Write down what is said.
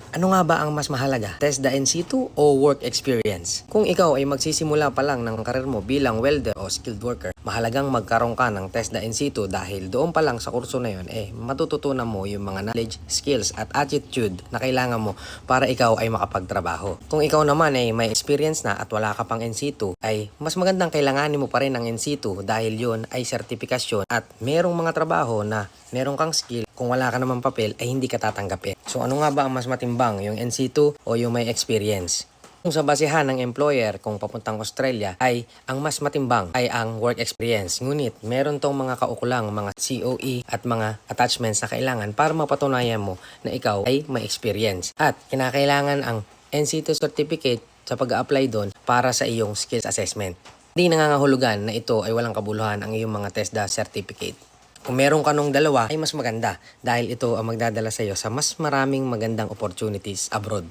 Ano nga ba ang mas mahalaga? TESDA in situ o work experience? Kung ikaw ay magsisimula pa lang ng karir mo bilang welder o skilled worker, mahalagang magkaroon ka ng TESDA in situ dahil doon pa lang sa kurso na yun, matututunan mo yung mga knowledge, skills at attitude na kailangan mo para ikaw ay makapagtrabaho. Kung ikaw naman ay may experience na at wala ka pang in situ, ay mas magandang kailanganin mo pa rin ng in situ dahil yun ay sertifikasyon at merong mga trabaho na meron kang skill. Kung wala ka naman papel ay hindi ka tatanggapin. So ano nga ba ang mas matimbang, yung in situ o yung may experience? Kung sa basehan ng employer kung papuntang Australia ay ang mas matimbang ay ang work experience. Ngunit meron tong mga kaukulang mga COE at mga attachments na kailangan para mapatunayan mo na ikaw ay may experience. At kinakailangan ang in situ certificate sa pag-apply doon para sa iyong skills assessment. Hindi nangangahulugan na ito ay walang kabuluhan ang iyong mga TESDA certificate. Kung meron ka nung dalawa ay mas maganda dahil ito ang magdadala sa iyo sa mas maraming magandang opportunities abroad.